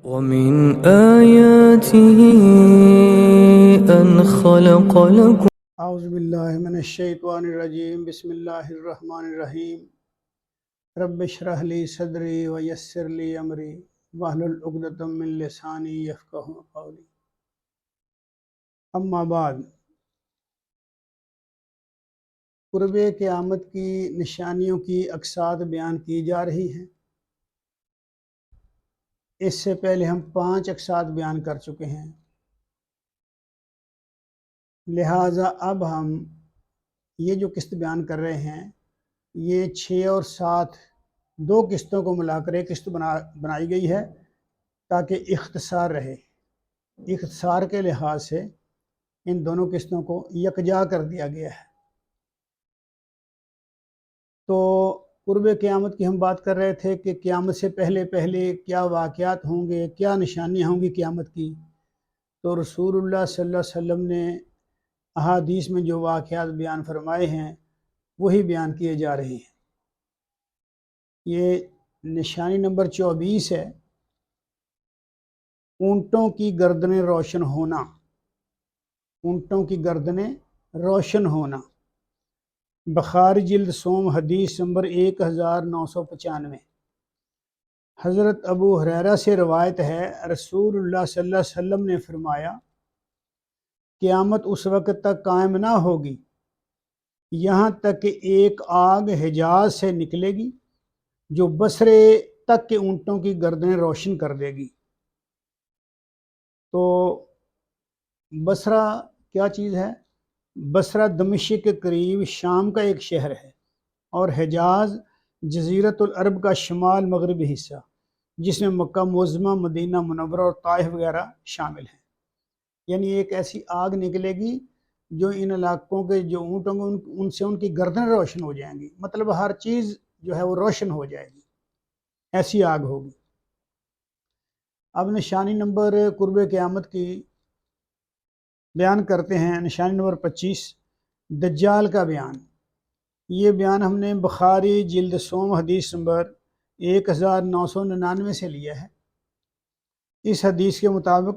ومن آياته أن خلق لكم اعوذ باللہ من الشیطان الرجیم بسم اللہ الرحمن الرحیم رب اشرح لی صدری ویسر لی امری واحلل عقدۃ من لسانی یفقہوا قولی اما بعد، قرب قیامت کی نشانیوں کی اقساط بیان کی جا رہی ہیں۔ اس سے پہلے ہم 5 اقساط بیان کر چکے ہیں، لہٰذا اب ہم یہ جو قسط بیان کر رہے ہیں یہ 6 اور 7 2 قسطوں کو ملا کر ایک قسط بنائی گئی ہے تاکہ اختصار رہے۔ اختصار کے لحاظ سے ان دونوں قسطوں کو یکجا کر دیا گیا ہے۔ تو قرب قیامت کی ہم بات کر رہے تھے کہ قیامت سے پہلے کیا واقعات ہوں گے، کیا نشانیاں ہوں گی قیامت کی۔ تو رسول اللہ صلی اللہ علیہ وسلم نے احادیث میں جو واقعات بیان فرمائے ہیں وہی بیان کیے جا رہے ہیں۔ یہ نشانی نمبر 24 ہے، اونٹوں کی گردنیں روشن ہونا۔ اونٹوں کی گردنیں روشن ہونا، بخاری جلد سوم حدیث نمبر 1995۔ حضرت ابو ہریرہ سے روایت ہے، رسول اللہ صلی اللہ علیہ وسلم نے فرمایا، قیامت اس وقت تک قائم نہ ہوگی یہاں تک کہ ایک آگ حجاز سے نکلے گی جو بصرے تک کے اونٹوں کی گردنیں روشن کر دے گی۔ تو بصرہ کیا چیز ہے؟ بصرہ دمشق کے قریب شام کا ایک شہر ہے، اور حجاز جزیرۃ العرب کا شمال مغربی حصہ جس میں مکہ معظمہ، مدینہ منورہ اور طائف وغیرہ شامل ہیں۔ یعنی ایک ایسی آگ نکلے گی جو ان علاقوں کے جو اونٹ ہوں گے ان سے ان کی گردنیں روشن ہو جائیں گی، مطلب ہر چیز جو ہے وہ روشن ہو جائے گی، ایسی آگ ہوگی۔ اب نشانی نمبر قرب قیامت کی بیان کرتے ہیں۔ نشانی نمبر 25، دجال کا بیان۔ یہ بیان ہم نے بخاری جلد سوم حدیث نمبر 1999 سے لیا ہے۔ اس حدیث کے مطابق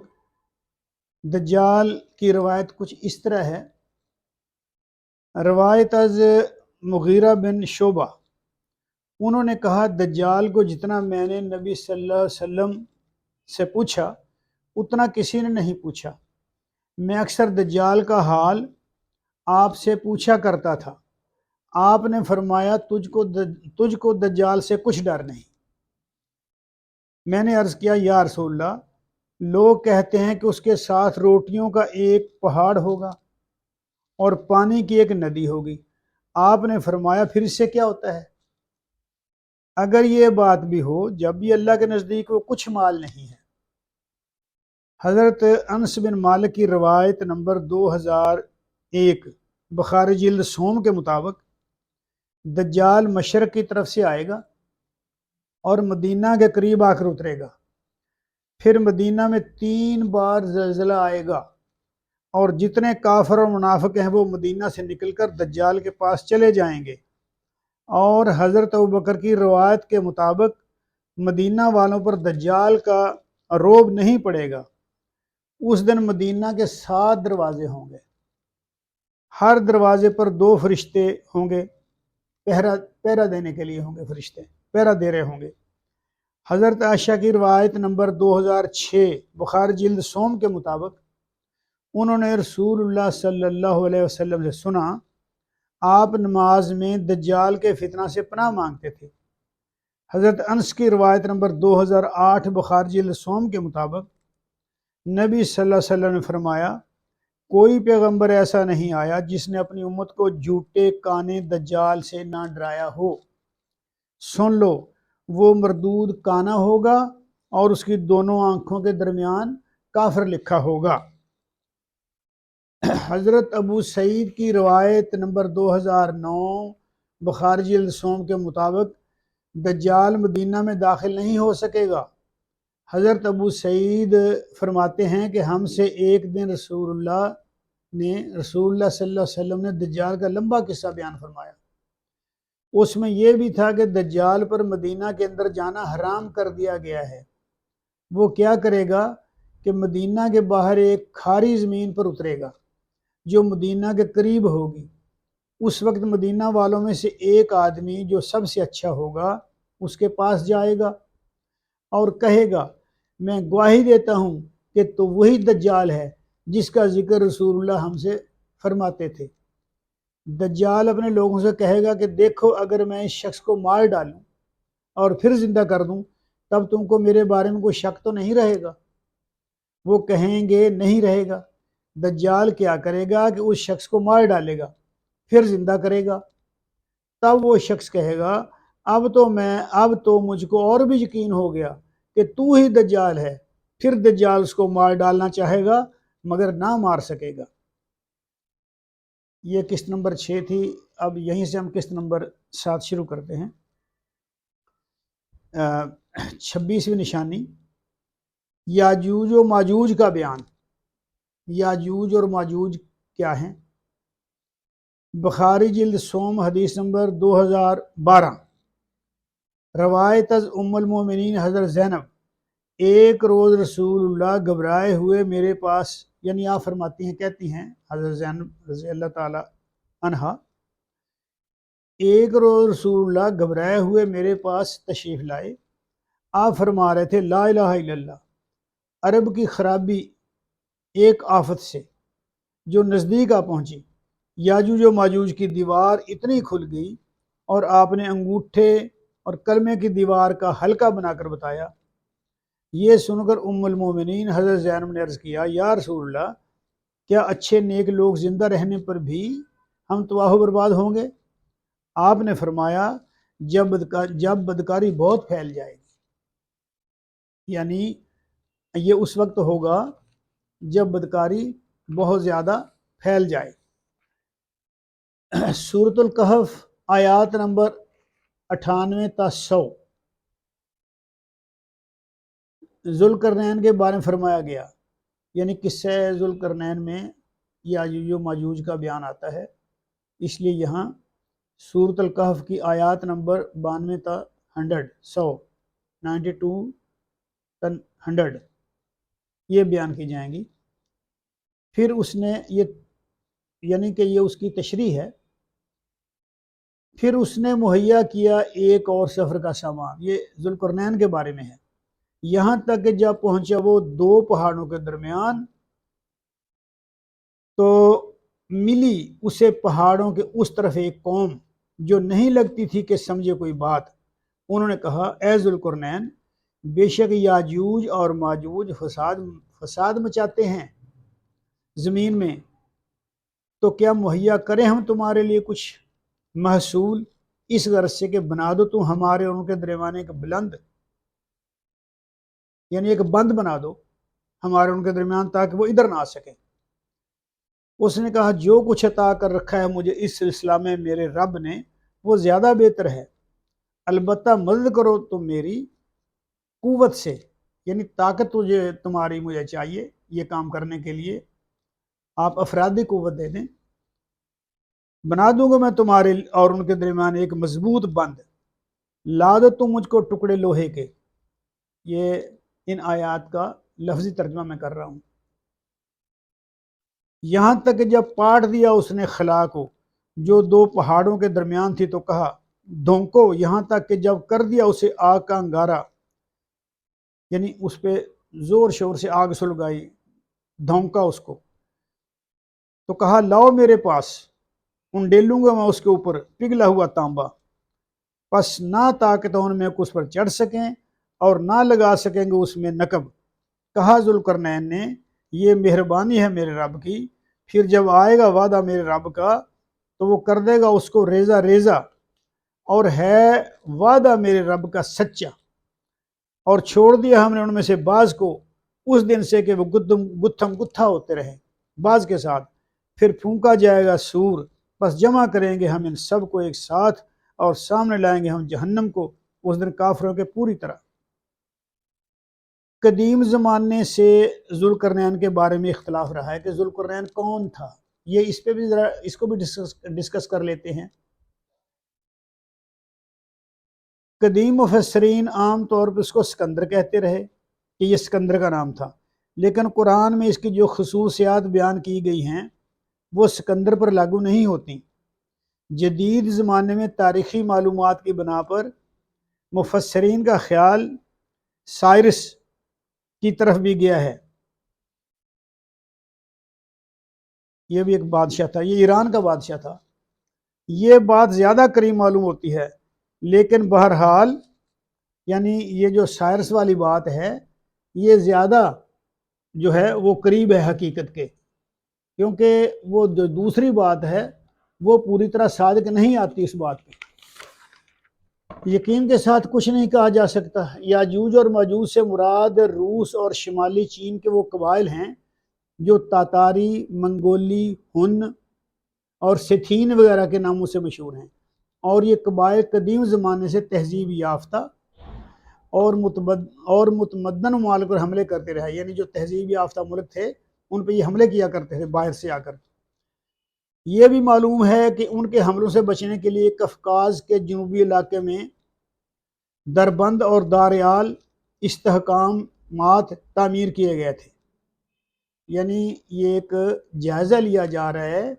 دجال کی روایت کچھ اس طرح ہے۔ روایت از مغیرہ بن شعبہ، انہوں نے کہا، دجال کو جتنا میں نے نبی صلی اللہ علیہ وسلم سے پوچھا اتنا کسی نے نہیں پوچھا۔ میں اکثر دجال کا حال آپ سے پوچھا کرتا تھا، آپ نے فرمایا تجھ کو دجال سے کچھ ڈر نہیں۔ میں نے عرض کیا، یا رسول اللہ، لوگ کہتے ہیں کہ اس کے ساتھ روٹیوں کا ایک پہاڑ ہوگا اور پانی کی ایک ندی ہوگی۔ آپ نے فرمایا، پھر اس سے کیا ہوتا ہے؟ اگر یہ بات بھی ہو، جب بھی اللہ کے نزدیک وہ کچھ مال نہیں ہے۔ حضرت انس بن مالک کی روایت نمبر 2001 بخاری جلد سوم کے مطابق، دجال مشرق کی طرف سے آئے گا اور مدینہ کے قریب آ کر اترے گا، پھر مدینہ میں 3 بار زلزلہ آئے گا، اور جتنے کافر اور منافق ہیں وہ مدینہ سے نکل کر دجال کے پاس چلے جائیں گے، اور حضرت ابوبکر کی روایت کے مطابق مدینہ والوں پر دجال کا رعب نہیں پڑے گا۔ اس دن مدینہ کے 7 دروازے ہوں گے، ہر دروازے پر 2 فرشتے ہوں گے، پہرا دینے کے لیے ہوں گے، فرشتے پہرا دے رہے ہوں گے۔ حضرت عائشہ کی روایت نمبر 2006 بخاری جلد سوم کے مطابق، انہوں نے رسول اللہ صلی اللہ علیہ وسلم سے سنا، آپ نماز میں دجال کے فتنہ سے پناہ مانگتے تھے۔ حضرت انس کی روایت نمبر 2008 بخاری جلد سوم کے مطابق، نبی صلی اللہ علیہ وسلم نے فرمایا، کوئی پیغمبر ایسا نہیں آیا جس نے اپنی امت کو جھوٹے کانے دجال سے نہ ڈرایا ہو۔ سن لو، وہ مردود کانا ہوگا اور اس کی دونوں آنکھوں کے درمیان کافر لکھا ہوگا۔ حضرت ابو سعید کی روایت نمبر 2009 بخاری جلد سوم کے مطابق، دجال مدینہ میں داخل نہیں ہو سکے گا۔ حضرت ابو سعید فرماتے ہیں کہ ہم سے ایک دن رسول اللہ صلی اللہ علیہ وسلم نے دجال کا لمبا قصہ بیان فرمایا۔ اس میں یہ بھی تھا کہ دجال پر مدینہ کے اندر جانا حرام کر دیا گیا ہے، وہ کیا کرے گا کہ مدینہ کے باہر ایک کھاری زمین پر اترے گا جو مدینہ کے قریب ہوگی۔ اس وقت مدینہ والوں میں سے ایک آدمی جو سب سے اچھا ہوگا اس کے پاس جائے گا اور کہے گا میں گواہی دیتا ہوں کہ تو وہی دجال ہے جس کا ذکر رسول اللہ ہم سے فرماتے تھے۔ دجال اپنے لوگوں سے کہے گا کہ دیکھو اگر میں اس شخص کو مار ڈالوں اور پھر زندہ کر دوں تب تم کو میرے بارے میں کوئی شک تو نہیں رہے گا؟ وہ کہیں گے نہیں رہے گا۔ دجال کیا کرے گا کہ اس شخص کو مار ڈالے گا پھر زندہ کرے گا۔ تب وہ شخص کہے گا اب تو مجھ کو اور بھی یقین ہو گیا کہ تو ہی دجال ہے۔ پھر دجال اس کو مار ڈالنا چاہے گا مگر نہ مار سکے گا۔ یہ قسط نمبر 6 تھی۔ اب یہیں سے ہم قسط نمبر 7 شروع کرتے ہیں۔ 26ویں نشانی یاجوج و ماجوج کا بیان۔ یاجوج اور ماجوج کیا ہیں؟ بخاری جلد سوم حدیث نمبر 2012 روایت از ام المومنین حضرت زینب ایک روز رسول اللہ گھبرائے ہوئے میرے پاس، یعنی آپ فرماتی ہیں کہتی ہیں حضرت زینب رضی اللہ تعالی عنہا، ایک روز رسول اللہ گھبرائے ہوئے میرے پاس تشریف لائے۔ آپ فرما رہے تھے لا الہ الا اللہ۔ عرب کی خرابی ایک آفت سے جو نزدیک آ پہنچی، یاجوج و ماجوج کی دیوار اتنی کھل گئی اور آپ نے انگوٹھے اور کلمے کی دیوار کا حلقہ بنا کر بتایا۔ یہ سن کر ام المومنین حضرت زینب نے عرض کیا یا رسول اللہ، کیا اچھے نیک لوگ زندہ رہنے پر بھی ہم تباہ و برباد ہوں گے؟ آپ نے فرمایا جب بدکاری بہت پھیل جائے گی، یعنی یہ اس وقت ہوگا جب بدکاری بہت زیادہ پھیل جائے۔ سورۃ الکہف آیات نمبر 98 تا 100 ذوالقرنین کے بارے میں فرمایا گیا، یعنی قصہ ذوالقرنین میں یاجوج و ماجوج کا بیان آتا ہے، اس لیے یہاں سورۃ الکہف کی آیات نمبر 92 تا 100 92 تا 100 یہ بیان کی جائیں گی۔ پھر اس نے یہ یعنی کہ یہ اس کی تشریح ہے، پھر اس نے مہیا کیا ایک اور سفر کا سامان، یہ ذوالقرنین کے بارے میں ہے، یہاں تک کہ جب پہنچا وہ دو پہاڑوں کے درمیان تو ملی اسے پہاڑوں کے اس طرف ایک قوم جو نہیں لگتی تھی کہ سمجھے کوئی بات۔ انہوں نے کہا اے ذوالقرنین، بے شک یاجوج اور ماجوج فساد مچاتے ہیں زمین میں، تو کیا مہیا کریں ہم تمہارے لیے کچھ محصول، اس غرض سے کہ بنا دو تم ہمارے اور ان کے درمیان ایک بلند، یعنی ایک بند بنا دو ہمارے ان کے درمیان تاکہ وہ ادھر نہ آ سکیں۔ اس نے کہا جو کچھ عطا کر رکھا ہے مجھے اس سلسلہ میں میرے رب نے وہ زیادہ بہتر ہے، البتہ مدد کرو تم میری قوت سے، یعنی طاقت تمہاری مجھے چاہیے یہ کام کرنے کے لیے، آپ افرادی قوت دے دیں، بنا دوں گا میں تمہارے اور ان کے درمیان ایک مضبوط بند، لا دو تم مجھ کو ٹکڑے لوہے کے۔ یہ ان آیات کا لفظی ترجمہ میں کر رہا ہوں۔ یہاں تک کہ جب پاٹ دیا اس نے خلا کو جو دو پہاڑوں کے درمیان تھی تو کہا دھونکو، یہاں تک کہ جب کر دیا اسے آگ کا انگارہ، یعنی اس پہ زور شور سے آگ سلگائی، دھونکا اس کو، تو کہا لاؤ میرے پاس، انڈیلوں گا میں اس کے اوپر پگھلا ہوا تانبا، پس نہ طاقتوں میں اس پر چڑھ سکیں اور نہ لگا سکیں گے اس میں نقب۔ کہا ذوالقرنین نے یہ مہربانی ہے میرے رب کی، پھر جب آئے گا وعدہ میرے رب کا تو وہ کر دے گا اس کو ریزہ ریزہ، اور ہے وعدہ میرے رب کا سچا، اور چھوڑ دیا ہم نے ان میں سے بعض کو اس دن سے کہ وہ گتھم گتھا ہوتے رہے بعض کے ساتھ، پھر پھونکا جائے گا سور، بس جمع کریں گے ہم ان سب کو ایک ساتھ اور سامنے لائیں گے ہم جہنم کو اس دن کافروں کے پوری طرح۔ قدیم زمانے سے ذوالقرنین کے بارے میں اختلاف رہا ہے کہ ذوالقرنین کون تھا، یہ اس پہ بھی ذرا اس کو بھی ڈسکس کر لیتے ہیں۔ قدیم مفسرین عام طور پر اس کو سکندر کہتے رہے، کہ یہ سکندر کا نام تھا، لیکن قرآن میں اس کی جو خصوصیات بیان کی گئی ہیں وہ سکندر پر لاگو نہیں ہوتی۔ جدید زمانے میں تاریخی معلومات کی بنا پر مفسرین کا خیال سائرس کی طرف بھی گیا ہے۔ یہ بھی ایک بادشاہ تھا، یہ ایران کا بادشاہ تھا۔ یہ بات زیادہ قریب معلوم ہوتی ہے، لیکن بہرحال یعنی یہ جو سائرس والی بات ہے یہ زیادہ جو ہے وہ قریب ہے حقیقت کے، کیونکہ وہ جو دوسری بات ہے وہ پوری طرح صادق نہیں آتی اس بات پہ۔ یقین کے ساتھ کچھ نہیں کہا جا سکتا۔ یاجوج اور ماجوج سے مراد روس اور شمالی چین کے وہ قبائل ہیں جو تاتاری، منگولی، ہن اور سیتھین وغیرہ کے ناموں سے مشہور ہیں، اور یہ قبائل قدیم زمانے سے تہذیب یافتہ اور متمدن ممالک پر حملے کرتے رہے، یعنی جو تہذیب یافتہ ملک تھے ان پہ یہ حملے کیا کرتے تھے باہر سے آ کر۔ یہ بھی معلوم ہے کہ ان کے حملوں سے بچنے کے لیے قفقاز کے جنوبی علاقے میں دربند اور داریال استحکامات تعمیر کیے گئے تھے۔ یعنی یہ ایک جائزہ لیا جا رہا ہے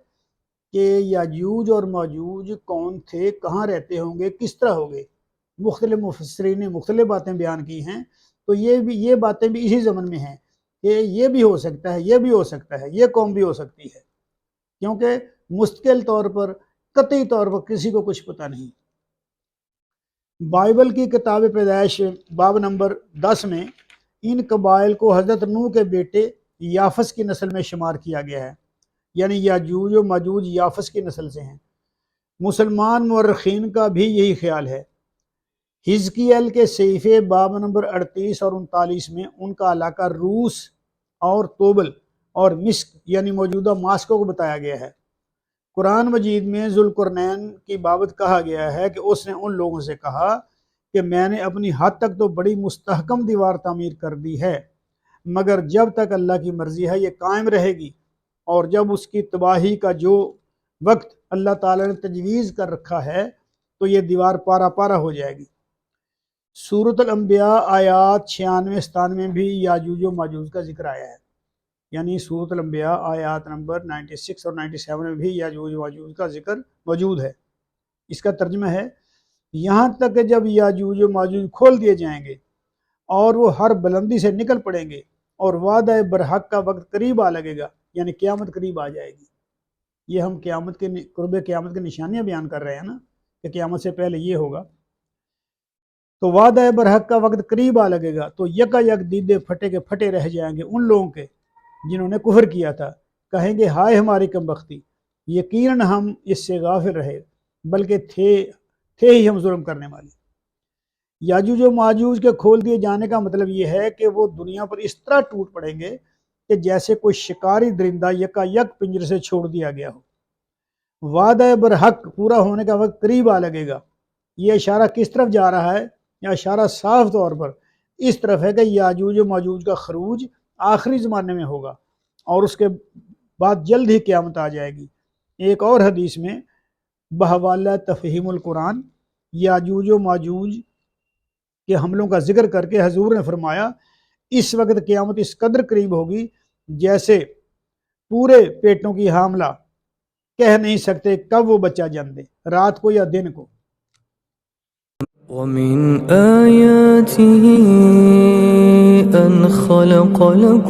کہ یاجوج اور ماجوج کون تھے، کہاں رہتے ہوں گے، کس طرح ہوں گے۔ مختلف مفسرین نے مختلف باتیں بیان کی ہیں، تو یہ باتیں بھی اسی ضمن میں ہیں کہ یہ بھی ہو سکتا ہے، یہ بھی ہو سکتا ہے، یہ قوم بھی ہو سکتی ہے، کیونکہ مستقل طور پر قطعی طور پر کسی کو کچھ پتہ نہیں۔ بائبل کی کتاب پیدائش باب نمبر 10 میں ان قبائل کو حضرت نوح کے بیٹے یافس کی نسل میں شمار کیا گیا ہے، یعنی یاجوج و ماجوج یافس کی نسل سے ہیں۔ مسلمان مورخین کا بھی یہی خیال ہے۔ حزقیل کے صحیفے باب نمبر 38 اور 39 میں ان کا علاقہ روس اور توبل اور مصر یعنی موجودہ ماسکو کو بتایا گیا ہے۔ قرآن مجید میں ذوالقرنین کی بابت کہا گیا ہے کہ اس نے ان لوگوں سے کہا کہ میں نے اپنی حد تک تو بڑی مستحکم دیوار تعمیر کر دی ہے، مگر جب تک اللہ کی مرضی ہے یہ قائم رہے گی، اور جب اس کی تباہی کا جو وقت اللہ تعالیٰ نے تجویز کر رکھا ہے تو یہ دیوار پارا پارا ہو جائے گی۔ سورۃ الانبیاء آیات 96-97 میں بھی یاجوج و ماجوج کا ذکر آیا ہے، یعنی سورۃ الانبیاء آیات نمبر 96 اور 97 میں بھی یاجوج و ماجوج کا ذکر موجود ہے۔ اس کا ترجمہ ہے، یہاں تک کہ جب یاجوج و ماجوج کھول دیے جائیں گے اور وہ ہر بلندی سے نکل پڑیں گے اور وعدہ برحق کا وقت قریب آ لگے گا، یعنی قیامت قریب آ جائے گی۔ یہ ہم قرب قیامت کی نشانیاں بیان کر رہے ہیں نا کہ قیامت سے پہلے یہ ہوگا۔ تو وعدہ برحق کا وقت قریب آ لگے گا تو یکا یک دیدے پھٹے کے پھٹے رہ جائیں گے ان لوگوں کے جنہوں نے کفر کیا تھا، کہیں گے ہائے ہماری کم بختی، یقیناً ہم اس سے غافل رہے، بلکہ تھے ہی ہم ظلم کرنے والے۔ یاجوج و ماجوج کے کھول دیے جانے کا مطلب یہ ہے کہ وہ دنیا پر اس طرح ٹوٹ پڑیں گے کہ جیسے کوئی شکاری درندہ یکا یک پنجرے سے چھوڑ دیا گیا ہو۔ وعدہ برحق پورا ہونے کا وقت قریب آ لگے گا۔ یہ اشارہ کس طرف جا رہا ہے؟ یہ اشارہ صاف طور پر اس طرف ہے کہ یاجوج و ماجوج کا خروج آخری زمانے میں ہوگا اور اس کے بعد جلد ہی قیامت آ جائے گی۔ ایک اور حدیث میں بحوالہ تفہیم القرآن یاجوج و ماجوج کے حملوں کا ذکر کر کے حضور نے فرمایا، اس وقت قیامت اس قدر قریب ہوگی جیسے پورے پیٹوں کی حاملہ کہہ نہیں سکتے کب وہ بچہ جن دے، رات کو یا دن کو۔ ومن آياته أن خلق لكم